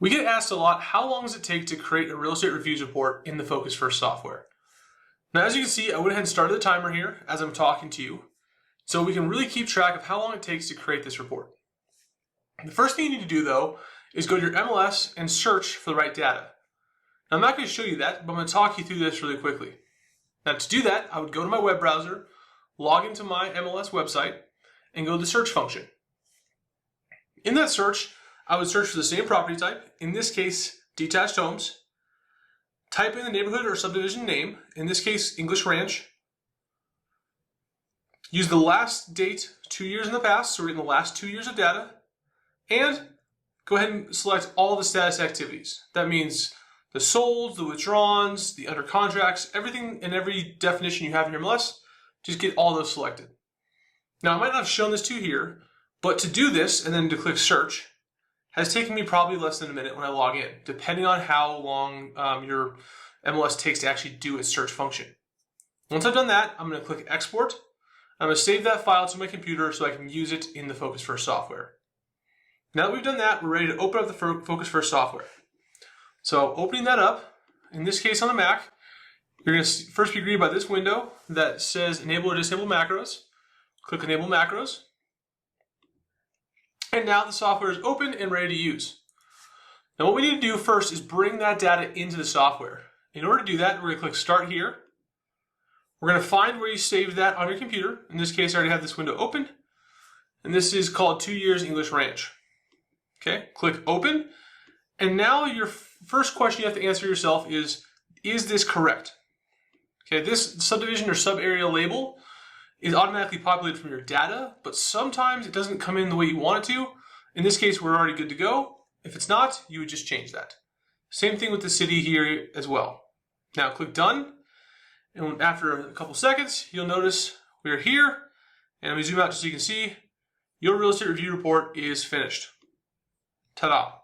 We get asked a lot, how long does it take to create a real estate reviews report in the Focus First software? Now, as you can see, I went ahead and started the timer here as I'm talking to you, so we can really keep track of how long it takes to create this report. The first thing you need to do, though, is go to your MLS and search for the right data. Now, I'm not going to show you that, but I'm going to talk you through this really quickly. Now, to do that, I would go to my web browser, log into my MLS website, and go to the search function. In that search, I would search for the same property type, in this case, detached homes. Type in the neighborhood or subdivision name, in this case, English Ranch. Use the last date, 2 years in the past, so we're getting the last 2 years of data. And go ahead and select all the status activities. That means the solds, the withdrawns, the under contracts, everything and every definition you have in your MLS, just get all those selected. Now, I might not have shown this to you here, but to do this and then to click search has taken me probably less than a minute when I log in, depending on how long your MLS takes to actually do its search function. Once I've done that, I'm going to click export. I'm going to save that file to my computer so I can use it in the Focus First software. Now that we've done that, we're ready to open up the Focus First software. So opening that up, in this case on the Mac, you're going to first be greeted by this window that says Enable or Disable Macros. Click Enable Macros. And now the software is open and ready to use. Now what we need to do first is bring that data into the software. In order to do that, we're going to click Start Here. We're going to find where you saved that on your computer. In this case, I already have this window open. And this is called 2 Years English Ranch. Okay, click Open. And now your first question you have to answer yourself is this correct? Okay, this subdivision or sub-area label is automatically populated from your data, but sometimes it doesn't come in the way you want it to. In this case, we're already good to go. If it's not, you would just change that. Same thing with the city here as well. Now click Done, and after a couple seconds, you'll notice we're here, and let me zoom out just so you can see, your real estate review report is finished. Ta-da! Now,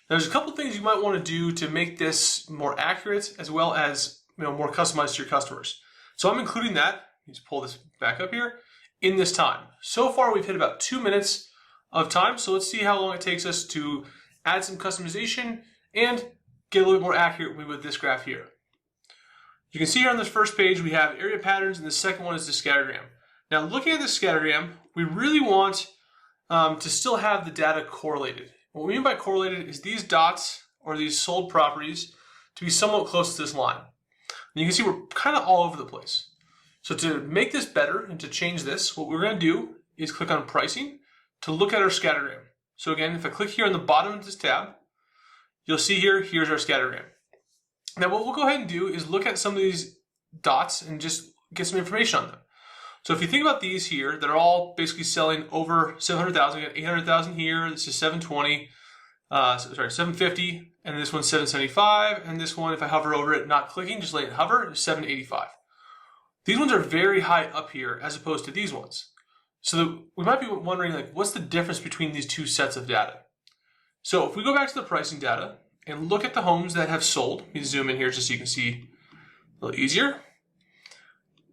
there's a couple things you might want to do to make this more accurate as well as more customized to your customers. So I'm including that. Let's pull this back up here in this time. So far, we've hit about 2 minutes of time. So let's see how long it takes us to add some customization and get a little bit more accurate with this graph here. You can see here on this first page, we have area patterns, and the second one is the scattergram. Now, looking at this scattergram, we really want to still have the data correlated. What we mean by correlated is these dots or these sold properties to be somewhat close to this line. And you can see we're kind of all over the place. So to make this better and to change this, what we're going to do is click on pricing to look at our scattergram. So again, if I click here on the bottom of this tab, you'll see here's our scattergram. Now what we'll go ahead and do is look at some of these dots and just get some information on them. So if you think about these here, that are all basically selling over 700,000, we got 800,000 here, this is 720, 750, and this one's 775, and this one, if I hover over it, not clicking, just letting it hover, is 785. These ones are very high up here as opposed to these ones. So we might be wondering, what's the difference between these two sets of data? So if we go back to the pricing data and look at the homes that have sold, let me zoom in here just so you can see a little easier.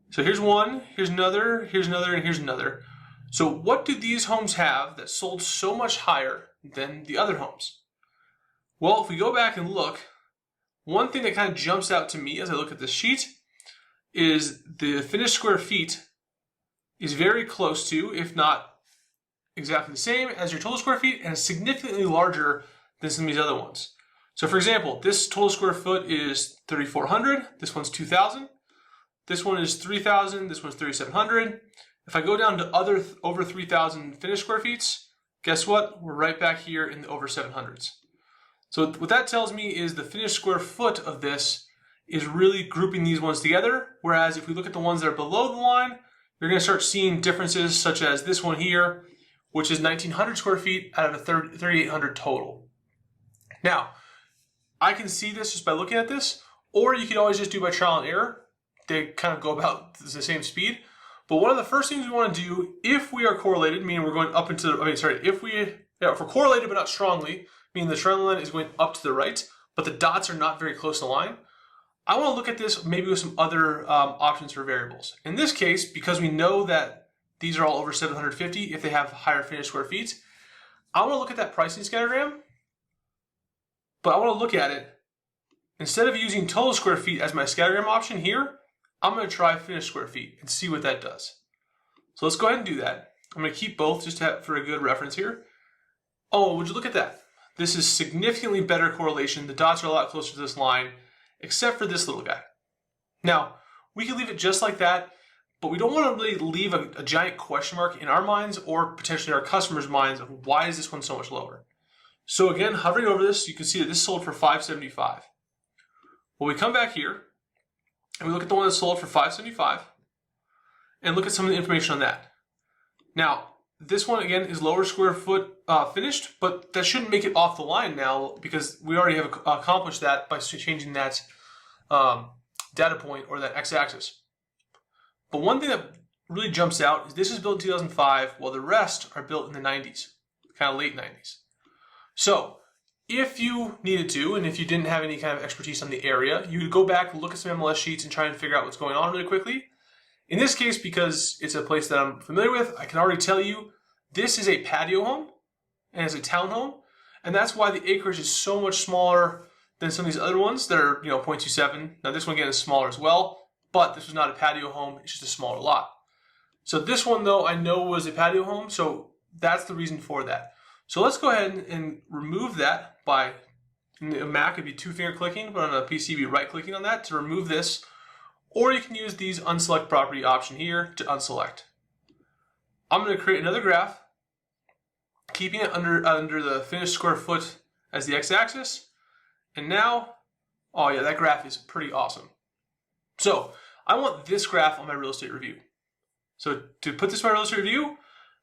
So here's one, here's another, and here's another. So what do these homes have that sold so much higher than the other homes? Well, if we go back and look, one thing that kind of jumps out to me as I look at this sheet is the finished square feet is very close to, if not exactly the same as your total square feet, and is significantly larger than some of these other ones. So for example, this total square foot is 3,400, this one's 2,000, this one is 3,000, this one's 3,700. If I go down to other over 3,000 finished square feet, guess what? We're right back here in the over 700s. So what that tells me is the finished square foot of this is really grouping these ones together, whereas if we look at the ones that are below the line, you're going to start seeing differences such as this one here, which is 1,900 square feet out of a 3,800 total. Now, I can see this just by looking at this, or you could always just do by trial and error. They kind of go about the same speed. But one of the first things we want to do, if we are correlated, meaning we're going up into, if we're correlated but not strongly, meaning the trend line is going up to the right, but the dots are not very close to the line, I want to look at this maybe with some other options for variables. In this case, because we know that these are all over 750 if they have higher finished square feet, I want to look at that pricing scattergram But I want to look at it. Instead of using total square feet as my scattergram option here, I'm going to try finished square feet and see what that does. So let's go ahead and do that. I'm going to keep both just for a good reference here. Oh, would you look at that? This is significantly better correlation. The dots are a lot closer to this line, except for this little guy. Now, we can leave it just like that, but we don't want to really leave a giant question mark in our minds or potentially our customers' minds of why is this one so much lower. So again, hovering over this, you can see that this sold for $575. Well, we come back here and we look at the one that sold for $575 and look at some of the information on that. Now, this one again is lower square foot finished, but that shouldn't make it off the line now because we already have accomplished that by changing that data point or that x-axis. But one thing that really jumps out is this is built in 2005 while the rest are built in the 90s, kind of late 90s. So if you needed to, and if you didn't have any kind of expertise on the area, you would go back, look at some MLS sheets and try and figure out what's going on really quickly. In this case, because it's a place that I'm familiar with, I can already tell you this is a patio home and it's a townhome, and that's why the acreage is so much smaller than some of these other ones that are 0.27. Now this one again is smaller as well, but this was not a patio home, it's just a smaller lot. So this one though I know was a patio home, so that's the reason for that. So let's go ahead and remove that by, in a Mac it'd be 2-finger clicking, but on a PC it'd be right clicking on that to remove this. Or you can use these unselect property option here to unselect. I'm going to create another graph, keeping it under the finished square foot as the x-axis. And now, oh yeah, that graph is pretty awesome. So I want this graph on my real estate review. So to put this in my real estate review,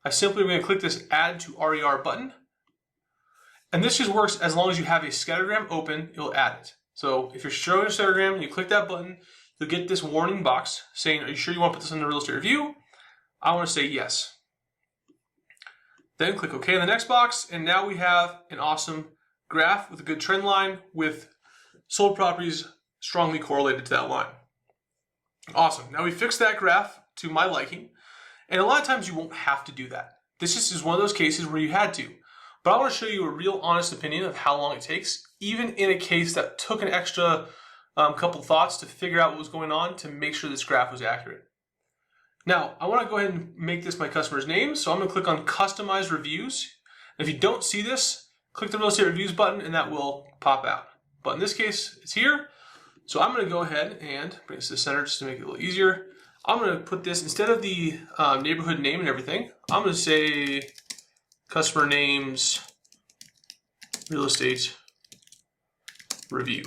I simply am going to click this Add to RER button. And this just works as long as you have a scattergram open, it'll add it. So if you're showing a scattergram and you click that button, you'll get this warning box saying, are you sure you want to put this in the real estate review? I want to say yes. Then click OK in the next box, and now we have an awesome graph with a good trend line with sold properties strongly correlated to that line. Awesome. Now we fixed that graph to my liking, and a lot of times you won't have to do that. This just is one of those cases where you had to. But I want to show you a real honest opinion of how long it takes, even in a case that took an extra couple thoughts to figure out what was going on to make sure this graph was accurate. Now, I want to go ahead and make this my customer's name, so I'm going to click on Customize Reviews. If you don't see this, click the Real Estate Reviews button and that will pop out. But in this case, it's here. So I'm going to go ahead and bring this to the center just to make it a little easier. I'm going to put this, instead of the neighborhood name and everything, I'm going to say Customer Names Real Estate Review.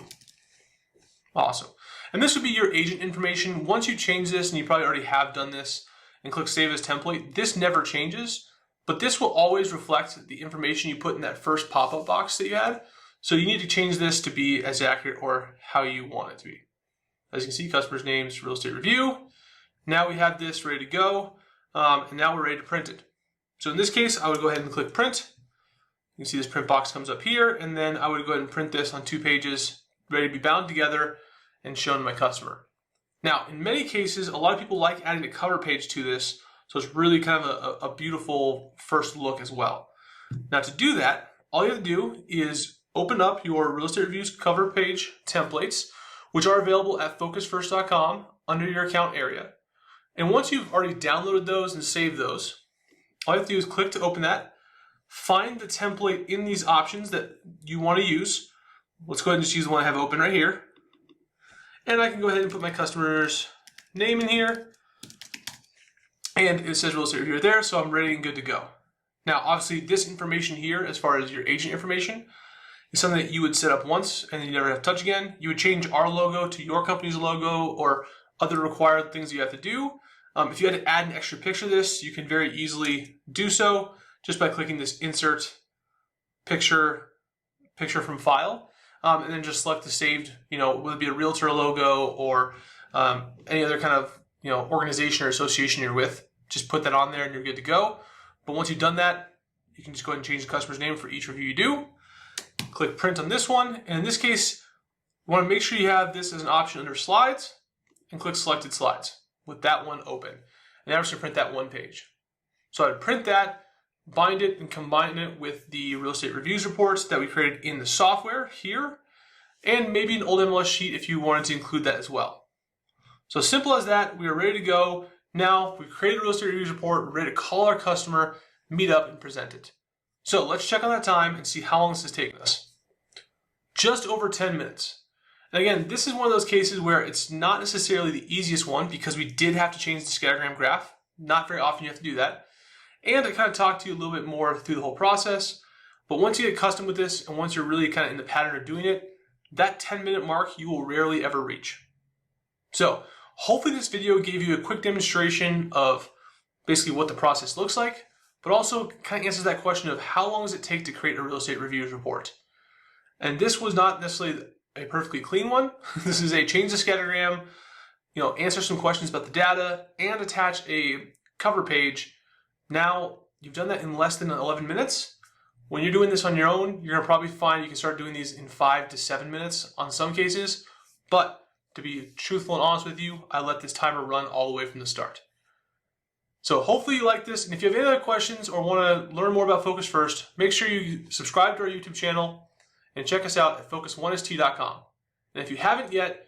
Awesome. And this would be your agent information. Once you change this, and you probably already have done this, and click Save as Template, this never changes, but this will always reflect the information you put in that first pop-up box that you had. So you need to change this to be as accurate or how you want it to be. As you can see, Customer's Names, Real Estate Review. Now we have this ready to go, and now we're ready to print it. So in this case, I would go ahead and click Print. You can see this print box comes up here, and then I would go ahead and print this on 2 pages, ready to be bound together and shown to my customer. Now, in many cases, a lot of people like adding a cover page to this, so it's really kind of a beautiful first look as well. Now, to do that, all you have to do is open up your Real Estate Reviews cover page templates, which are available at focusfirst.com under your account area. And once you've already downloaded those and saved those, all you have to do is click to open that, find the template in these options that you want to use. Let's go ahead and just use the one I have open right here. And I can go ahead and put my customer's name in here. And it says Real Estate Review right there, so I'm ready and good to go. Now, obviously, this information here, as far as your agent information, is something that you would set up once and then you never have to touch again. You would change our logo to your company's logo or other required things you have to do. If you had to add an extra picture to this, you can very easily do so just by clicking this Insert Picture from File. And then just select the saved, whether it be a realtor logo or any other kind of, organization or association you're with. Just put that on there and you're good to go. But once you've done that, you can just go ahead and change the customer's name for each review you do. Click Print on this one. And in this case, you want to make sure you have this as an option under Slides and click Selected Slides with that one open. And now we're just going to print that one page. So I'd print that, bind it and combine it with the real estate reviews reports that we created in the software here, and maybe an old MLS sheet if you wanted to include that as well. So simple as that, we are ready to go. Now we've created a real estate reviews report, we're ready to call our customer, meet up, and present it. So let's check on that time and see how long this has taken us. Just over 10 minutes. And again, this is one of those cases where it's not necessarily the easiest one because we did have to change the scattergram graph. Not very often you have to do that. And I kind of talked to you a little bit more through the whole process. But once you get accustomed with this and once you're really kind of in the pattern of doing it, that 10-minute mark you will rarely ever reach. So hopefully this video gave you a quick demonstration of basically what the process looks like, but also kind of answers that question of how long does it take to create a real estate reviews report. And this was not necessarily a perfectly clean one. This is a change the scattergram, answer some questions about the data, and attach a cover page. Now, you've done that in less than 11 minutes. When you're doing this on your own, you're gonna probably find you can start doing these in 5 to 7 minutes on some cases. But to be truthful and honest with you, I let this timer run all the way from the start. So hopefully you like this, and if you have any other questions or want to learn more about Focus First, make sure you subscribe to our YouTube channel and check us out at focus1st.com. And if you haven't yet,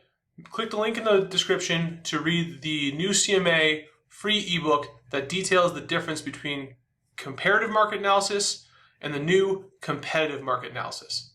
click the link in the description to read the new CMA free ebook that details the difference between comparative market analysis and the new competitive market analysis.